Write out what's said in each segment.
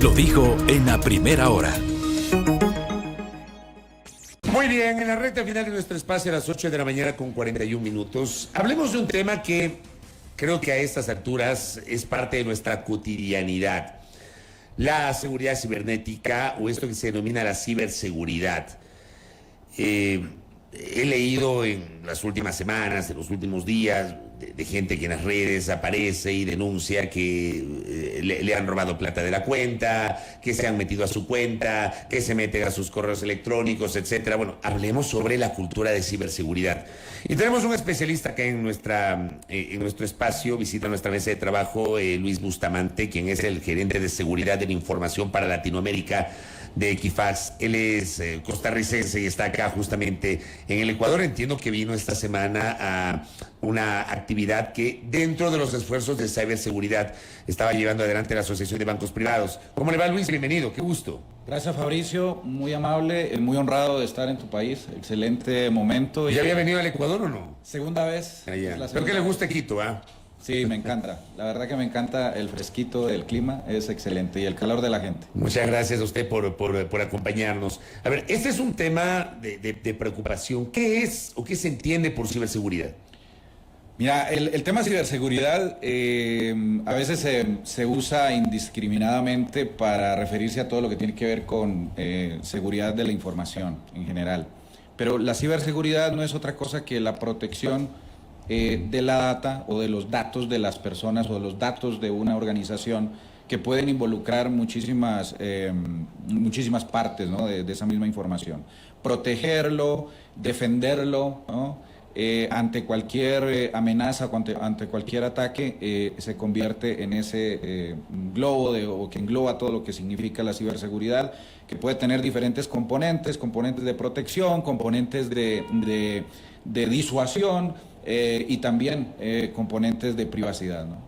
Lo dijo en la primera hora. Muy bien, en la recta final de nuestro espacio a las 8 de la mañana con 41 minutos, hablemos de un tema que creo que a estas alturas es parte de nuestra cotidianidad. La seguridad cibernética, o esto que se denomina la ciberseguridad. He leído en las últimas semanas, en los últimos días, de gente que en las redes aparece y denuncia que le han robado plata de la cuenta, que se han metido a su cuenta, que se meten a sus correos electrónicos, etcétera. Bueno, hablemos sobre la cultura de ciberseguridad. Y tenemos un especialista acá en nuestro espacio, visita nuestra mesa de trabajo, Luis Bustamante, quien es el gerente de seguridad de la información para Latinoamérica de Equifax. Él es costarricense y está acá justamente en el Ecuador. Entiendo que vino esta semana a una actividad que dentro de los esfuerzos de ciberseguridad estaba llevando adelante la Asociación de Bancos Privados. ¿Cómo le va, Luis? Bienvenido, qué gusto. Gracias, Fabricio, muy amable, muy honrado de estar en tu país, excelente momento. ¿Ya había venido al Ecuador o no? Segunda vez. Espero que le guste Quito, ¿ah? Sí, me encanta. La verdad que me encanta el fresquito del clima, es excelente, y el calor de la gente. Muchas gracias a usted por acompañarnos. A ver, este es un tema de preocupación. ¿Qué es o qué se entiende por ciberseguridad? Mira, el tema de ciberseguridad a veces se usa indiscriminadamente para referirse a todo lo que tiene que ver con seguridad de la información en general. Pero la ciberseguridad no es otra cosa que la protección de la data o de los datos de las personas o de los datos de una organización que pueden involucrar muchísimas partes, ¿no?, de esa misma información. Protegerlo, defenderlo, ¿no?, ante cualquier amenaza, ante cualquier ataque, se convierte en ese globo o que engloba todo lo que significa la ciberseguridad, que puede tener diferentes componentes de protección, componentes de disuasión, y también componentes de privacidad, ¿no?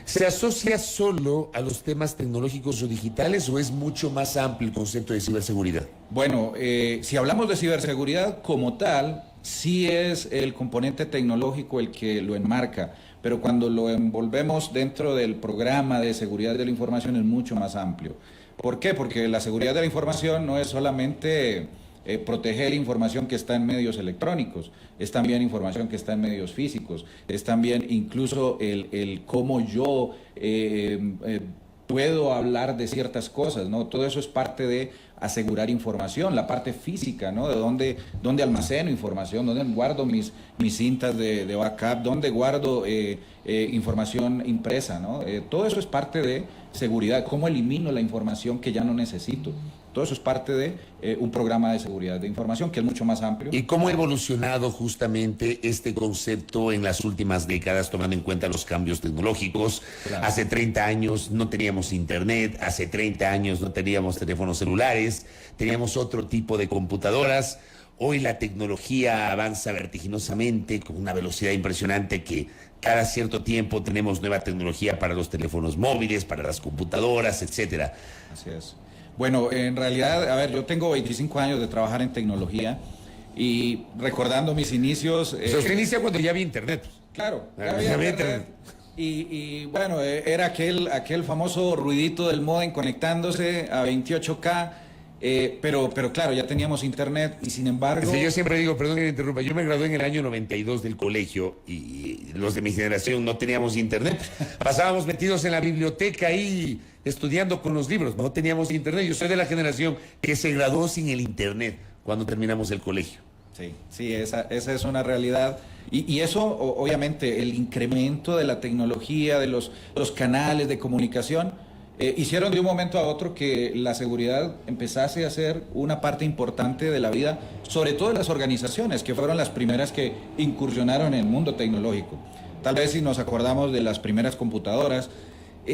¿Se asocia solo a los temas tecnológicos o digitales o es mucho más amplio el concepto de ciberseguridad? Bueno, si hablamos de ciberseguridad como tal, sí es el componente tecnológico el que lo enmarca, pero cuando lo envolvemos dentro del programa de seguridad de la información es mucho más amplio. ¿Por qué? Porque la seguridad de la información no es solamente proteger información que está en medios electrónicos, es también información que está en medios físicos, es también incluso el cómo yo puedo hablar de ciertas cosas, ¿no? Todo eso es parte de asegurar información, la parte física, ¿no? De dónde almaceno información, dónde guardo mis cintas de backup, dónde guardo información impresa, ¿no? Todo eso es parte de seguridad, cómo elimino la información que ya no necesito. Todo eso es parte de un programa de seguridad de información que es mucho más amplio. ¿Y cómo ha evolucionado justamente este concepto en las últimas décadas, tomando en cuenta los cambios tecnológicos? Claro. Hace 30 años no teníamos internet, hace 30 años no teníamos teléfonos celulares, teníamos otro tipo de computadoras. Hoy la tecnología avanza vertiginosamente con una velocidad impresionante que cada cierto tiempo tenemos nueva tecnología para los teléfonos móviles, para las computadoras, etcétera. Así es. Bueno, en realidad, a ver, yo tengo 25 años de trabajar en tecnología y recordando mis inicios... Usted inicia cuando ya había internet. Claro, ya había internet. Y bueno, era aquel famoso ruidito del módem conectándose a 28K, pero claro, ya teníamos internet y sin embargo... Sí, yo siempre digo, perdón que me interrumpa, yo me gradué en el año 92 del colegio y los de mi generación no teníamos internet. Pasábamos metidos en la biblioteca ahí estudiando con los libros, no teníamos internet. Yo soy de la generación que se graduó sin el internet cuando terminamos el colegio. Sí, esa es una realidad. Y eso, obviamente, el incremento de la tecnología, de los canales de comunicación, hicieron de un momento a otro que la seguridad empezase a ser una parte importante de la vida, sobre todo de las organizaciones, que fueron las primeras que incursionaron en el mundo tecnológico. Tal vez si nos acordamos de las primeras computadoras,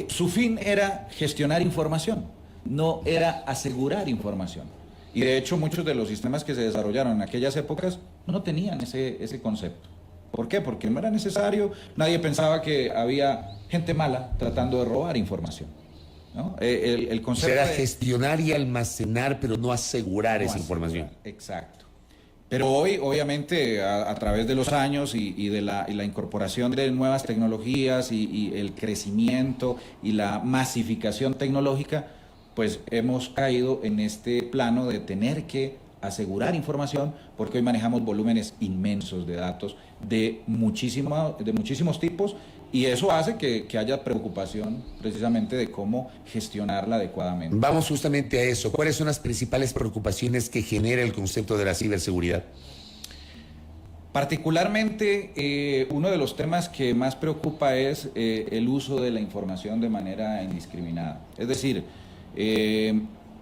su fin era gestionar información, no era asegurar información. Y de hecho muchos de los sistemas que se desarrollaron en aquellas épocas no tenían ese concepto. ¿Por qué? Porque no era necesario, nadie pensaba que había gente mala tratando de robar información, ¿no? El concepto era gestionar y almacenar, pero no asegurar esa información. Exacto. Pero hoy, obviamente, a través de los años y de la incorporación de nuevas tecnologías y el crecimiento y la masificación tecnológica, pues hemos caído en este plano de tener que asegurar información, porque hoy manejamos volúmenes inmensos de datos de muchísimos tipos, y eso hace que haya preocupación precisamente de cómo gestionarla adecuadamente. Vamos justamente a eso. ¿Cuáles son las principales preocupaciones que genera el concepto de la ciberseguridad? Particularmente, uno de los temas que más preocupa es el uso de la información de manera indiscriminada. Es decir,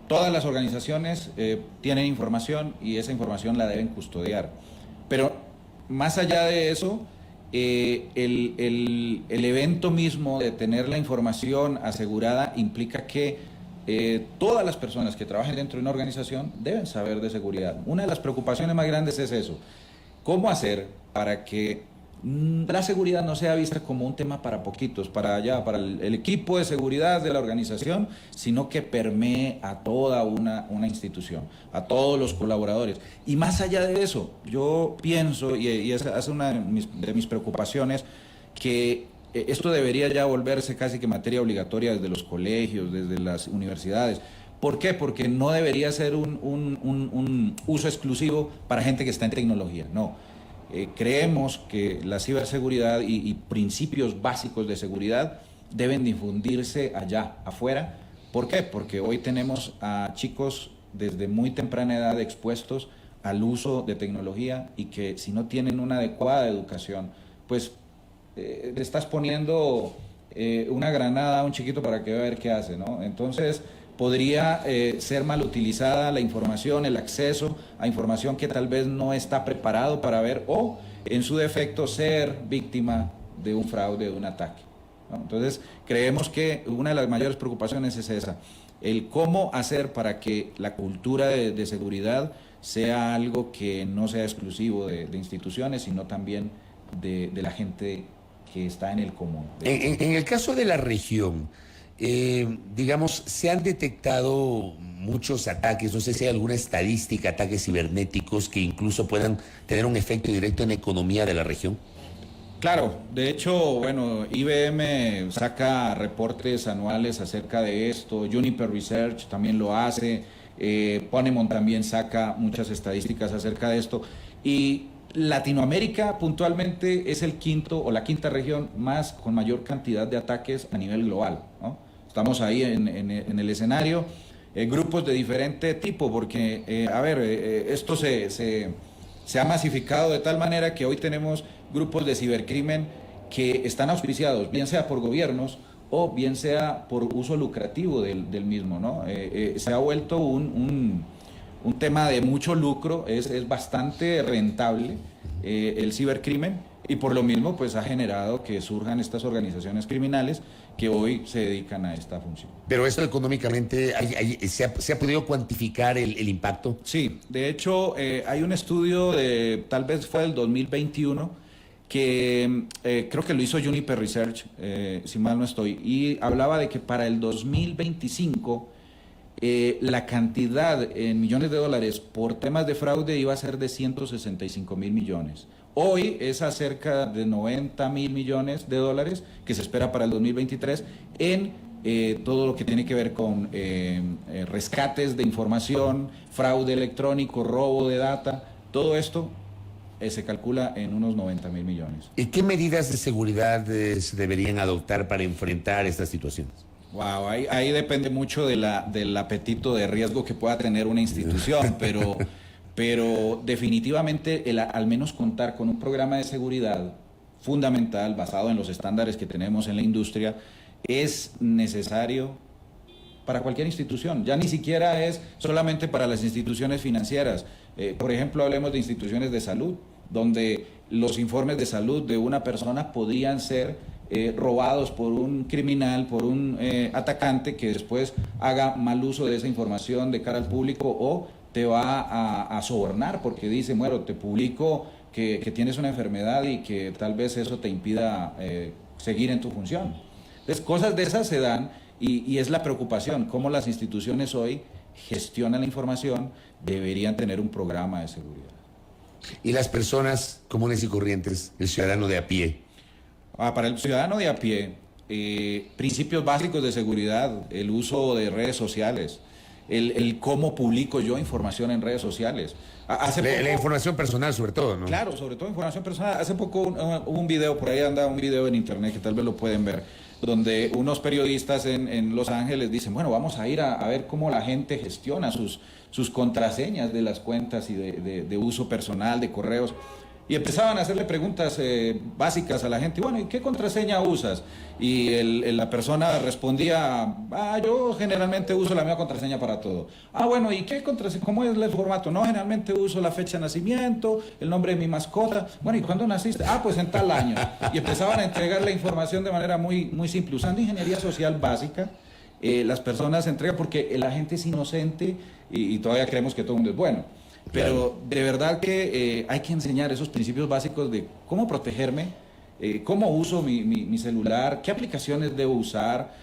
todas las organizaciones tienen información y esa información la deben custodiar. Pero más allá de eso, el evento mismo de tener la información asegurada implica que todas las personas que trabajen dentro de una organización deben saber de seguridad. Una de las preocupaciones más grandes es eso. ¿Cómo hacer para que la seguridad no sea vista como un tema para poquitos, para el equipo de seguridad de la organización, sino que permee a toda una institución, a todos los colaboradores? Y más allá de eso, yo pienso, y esa es una de mis preocupaciones, que esto debería ya volverse casi que materia obligatoria desde los colegios, desde las universidades. ¿Por qué? Porque no debería ser un uso exclusivo para gente que está en tecnología, no. Creemos que la ciberseguridad y principios básicos de seguridad deben difundirse allá, afuera. ¿Por qué? Porque hoy tenemos a chicos desde muy temprana edad expuestos al uso de tecnología y que si no tienen una adecuada educación, pues le estás poniendo una granada a un chiquito para que vea a ver qué hace, ¿no? Entonces podría ser mal utilizada la información, el acceso a información que tal vez no está preparado para ver, o en su defecto ser víctima de un fraude, de un ataque, ¿no? Entonces creemos que una de las mayores preocupaciones es esa, el cómo hacer para que la cultura de seguridad sea algo que no sea exclusivo de instituciones, sino también de la gente que está en el común. En el caso de la región, digamos, se han detectado muchos ataques, no sé si hay alguna estadística, ataques cibernéticos que incluso puedan tener un efecto directo en la economía de la región. Claro, de hecho, bueno, IBM saca reportes anuales acerca de esto, Juniper Research también lo hace, Ponemon también saca muchas estadísticas acerca de esto, y Latinoamérica puntualmente es el quinto o la quinta región con mayor cantidad de ataques a nivel global, ¿no? Estamos ahí en el escenario, grupos de diferente tipo, porque, esto se ha masificado de tal manera que hoy tenemos grupos de cibercrimen que están auspiciados, bien sea por gobiernos o bien sea por uso lucrativo del mismo, ¿no? Se ha vuelto un tema de mucho lucro, es bastante rentable el cibercrimen, y por lo mismo pues ha generado que surjan estas organizaciones criminales que hoy se dedican a esta función. Pero esto económicamente, ¿se ha podido cuantificar el impacto? Sí, de hecho hay un estudio tal vez fue del 2021, que creo que lo hizo Juniper Research, si mal no estoy, y hablaba de que para el 2025 la cantidad en millones de dólares por temas de fraude iba a ser de 165.000 millones. Hoy es a cerca de 90.000 millones de dólares que se espera para el 2023 en todo lo que tiene que ver con rescates de información, fraude electrónico, robo de data. Todo esto se calcula en unos 90.000 millones. ¿Y qué medidas de seguridad se deberían adoptar para enfrentar estas situaciones? Wow, ahí depende mucho del apetito de riesgo que pueda tener una institución, pero definitivamente al menos contar con un programa de seguridad fundamental basado en los estándares que tenemos en la industria es necesario para cualquier institución. Ya ni siquiera es solamente para las instituciones financieras. Por ejemplo, hablemos de instituciones de salud, donde los informes de salud de una persona podrían ser robados por un criminal, por un atacante que después haga mal uso de esa información de cara al público, o te va a sobornar porque dice, bueno, te publico que tienes una enfermedad y que tal vez eso te impida seguir en tu función. Entonces, cosas de esas se dan y es la preocupación, cómo las instituciones hoy gestionan la información, deberían tener un programa de seguridad. Y las personas comunes y corrientes, el ciudadano de a pie. Para el ciudadano de a pie, principios básicos de seguridad, el uso de redes sociales, el cómo publico yo información en redes sociales. La información personal sobre todo, ¿no? Claro, sobre todo información personal. Hace poco hubo un video, por ahí anda un video en internet que tal vez lo pueden ver, donde unos periodistas en Los Ángeles dicen, bueno, vamos a ir a ver cómo la gente gestiona sus contraseñas de las cuentas y de uso personal, de correos. Y empezaban a hacerle preguntas básicas a la gente. Bueno, ¿y qué contraseña usas? Y la persona respondía, yo generalmente uso la misma contraseña para todo. Bueno, ¿y qué contraseña? ¿Cómo es el formato? No, generalmente uso la fecha de nacimiento, el nombre de mi mascota. Bueno, ¿y cuándo naciste? Pues en tal año. Y empezaban a entregar la información de manera muy, muy simple. Usando ingeniería social básica, las personas entregan porque la gente es inocente y todavía creemos que todo el mundo es bueno. Pero de verdad que hay que enseñar esos principios básicos de cómo protegerme, cómo uso mi celular, qué aplicaciones debo usar,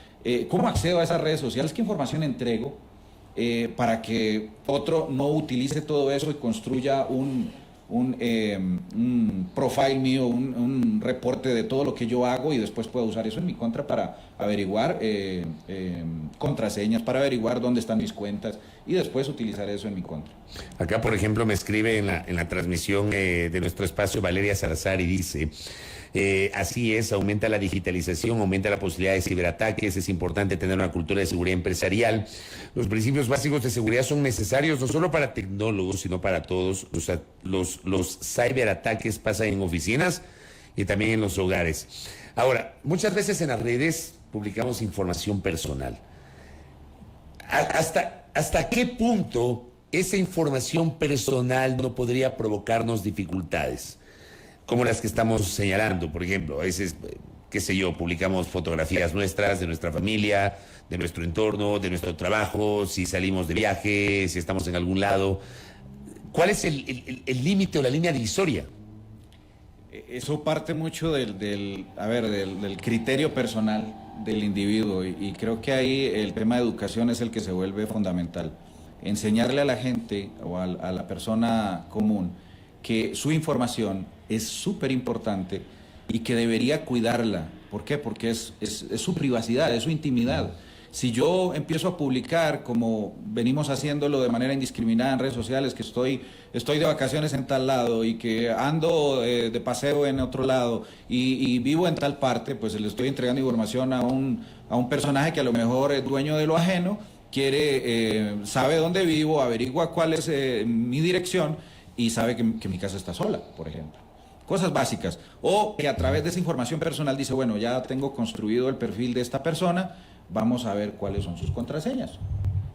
cómo accedo a esas redes sociales, qué información entrego, para que otro no utilice todo eso y construya un profile mío, un reporte de todo lo que yo hago y después pueda usar eso en mi contra para averiguar contraseñas, para averiguar dónde están mis cuentas y después utilizar eso en mi contra. Acá, por ejemplo, me escribe en la transmisión de nuestro espacio Valeria Salazar y dice... así es, aumenta la digitalización, aumenta la posibilidad de ciberataques, es importante tener una cultura de seguridad empresarial. Los principios básicos de seguridad son necesarios no solo para tecnólogos, sino para todos. Los ciberataques pasan en oficinas y también en los hogares. Ahora, muchas veces en las redes publicamos información personal. ¿Hasta qué punto esa información personal no podría provocarnos dificultades? Como las que estamos señalando, por ejemplo, a veces, qué sé yo, publicamos fotografías nuestras, de nuestra familia, de nuestro entorno, de nuestro trabajo, si salimos de viaje, si estamos en algún lado. ¿Cuál es el límite o la línea divisoria? Eso parte mucho del criterio personal del individuo y creo que ahí el tema de educación es el que se vuelve fundamental. Enseñarle a la gente o a la persona común que su información es súper importante y que debería cuidarla. ¿Por qué? Porque es su privacidad, es su intimidad. Si yo empiezo a publicar, como venimos haciéndolo de manera indiscriminada en redes sociales, que estoy de vacaciones en tal lado y que ando de paseo en otro lado y vivo en tal parte, pues le estoy entregando información a un personaje que a lo mejor es dueño de lo ajeno, sabe dónde vivo, averigua cuál es mi dirección y sabe que mi casa está sola, por ejemplo. Cosas básicas. O que a través de esa información personal dice, bueno, ya tengo construido el perfil de esta persona, vamos a ver cuáles son sus contraseñas.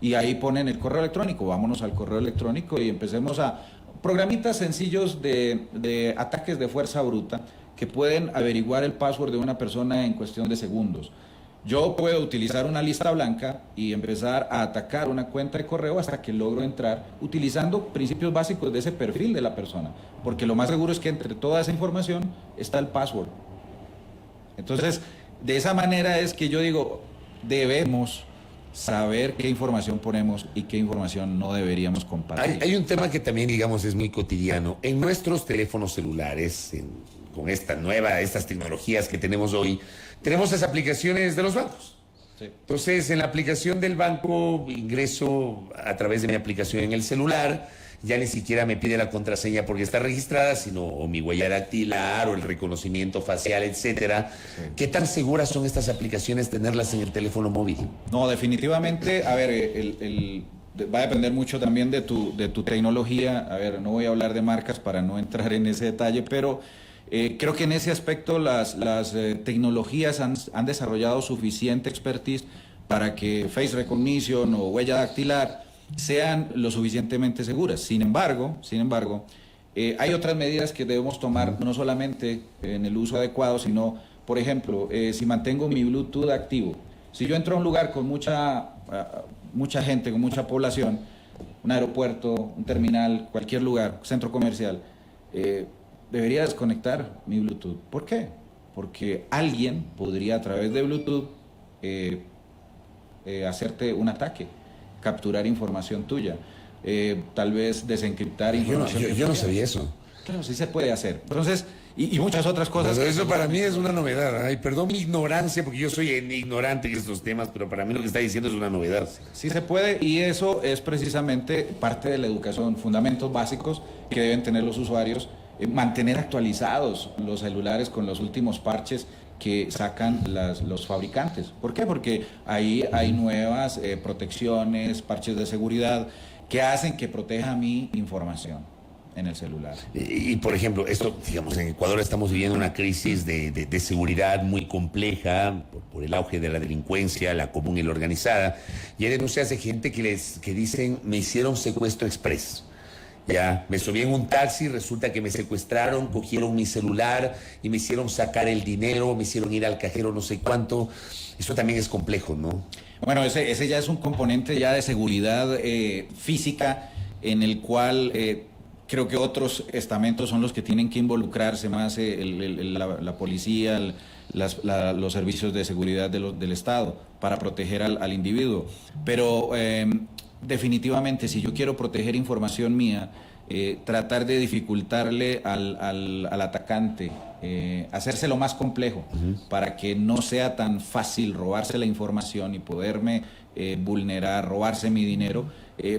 Y ahí ponen el correo electrónico, vámonos al correo electrónico y empecemos a programitas sencillos de ataques de fuerza bruta que pueden averiguar el password de una persona en cuestión de segundos. Yo puedo utilizar una lista blanca y empezar a atacar una cuenta de correo hasta que logro entrar utilizando principios básicos de ese perfil de la persona, porque lo más seguro es que entre toda esa información está el password. Entonces, de esa manera es que yo digo, debemos saber qué información ponemos y qué información no deberíamos compartir. Hay un tema que también, digamos, es muy cotidiano. En nuestros teléfonos celulares, con estas tecnologías que tenemos hoy, tenemos las aplicaciones de los bancos. Sí. Entonces, en la aplicación del banco, ingreso a través de mi aplicación en el celular, ya ni siquiera me pide la contraseña porque está registrada, sino o mi huella dactilar o el reconocimiento facial, etcétera. Sí. ¿Qué tan seguras son estas aplicaciones tenerlas en el teléfono móvil? No, definitivamente, a ver, va a depender mucho también de tu tecnología. A ver, no voy a hablar de marcas para no entrar en ese detalle, pero creo que en ese aspecto las tecnologías han desarrollado suficiente expertise para que face recognition o huella dactilar sean lo suficientemente seguras. Sin embargo, hay otras medidas que debemos tomar, no solamente en el uso adecuado, sino, por ejemplo, si mantengo mi Bluetooth activo. Si yo entro a un lugar con mucha gente, con mucha población, un aeropuerto, un terminal, cualquier lugar, centro comercial, debería desconectar mi Bluetooth. ¿Por qué? Porque alguien podría a través de Bluetooth hacerte un ataque, capturar información tuya, tal vez desencriptar información. Yo no sabía eso. Claro, sí se puede hacer. Entonces, y muchas otras cosas. Pues eso para mí es una novedad. Ay, perdón mi ignorancia, porque yo soy ignorante en estos temas, pero para mí lo que está diciendo es una novedad. Sí se puede, y eso es precisamente parte de la educación, fundamentos básicos que deben tener los usuarios, mantener actualizados los celulares con los últimos parches que sacan los fabricantes. ¿Por qué? Porque ahí hay nuevas protecciones, parches de seguridad que hacen que proteja mi información en el celular. Y, por ejemplo, esto, digamos, en Ecuador estamos viviendo una crisis de seguridad muy compleja por el auge de la delincuencia, la común y la organizada. Y hay denuncias de gente que dicen, me hicieron secuestro express. Ya, me subí en un taxi, resulta que me secuestraron, cogieron mi celular y me hicieron sacar el dinero, me hicieron ir al cajero no sé cuánto. Eso también es complejo, ¿no? Bueno, ese ya es un componente ya de seguridad física en el cual creo que otros estamentos son los que tienen que involucrarse más, la policía, los servicios de seguridad del Estado para proteger al individuo. Pero definitivamente, si yo quiero proteger información mía, tratar de dificultarle al atacante, hacérselo más complejo para que no sea tan fácil robarse la información y poderme vulnerar, robarse mi dinero,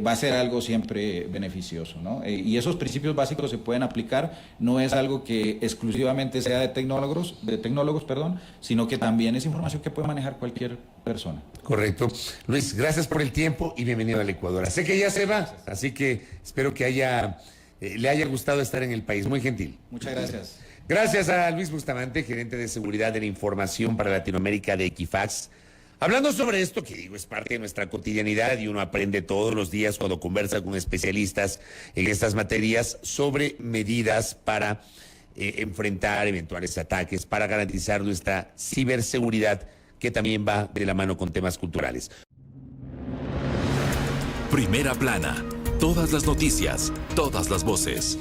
va a ser algo siempre beneficioso, ¿no? Y esos principios básicos se pueden aplicar, no es algo que exclusivamente sea de tecnólogos, sino que también es información que puede manejar cualquier persona. Correcto. Luis, gracias por el tiempo y bienvenido al Ecuador. Sé que ya se va, así que espero que le haya gustado estar en el país. Muy gentil. Muchas gracias. Gracias a Luis Bustamante, gerente de seguridad de la información para Latinoamérica de Equifax. Hablando sobre esto, que digo, es parte de nuestra cotidianidad y uno aprende todos los días cuando conversa con especialistas en estas materias sobre medidas para enfrentar eventuales ataques, para garantizar nuestra ciberseguridad, que también va de la mano con temas culturales. Primera plana. Todas las noticias, todas las voces.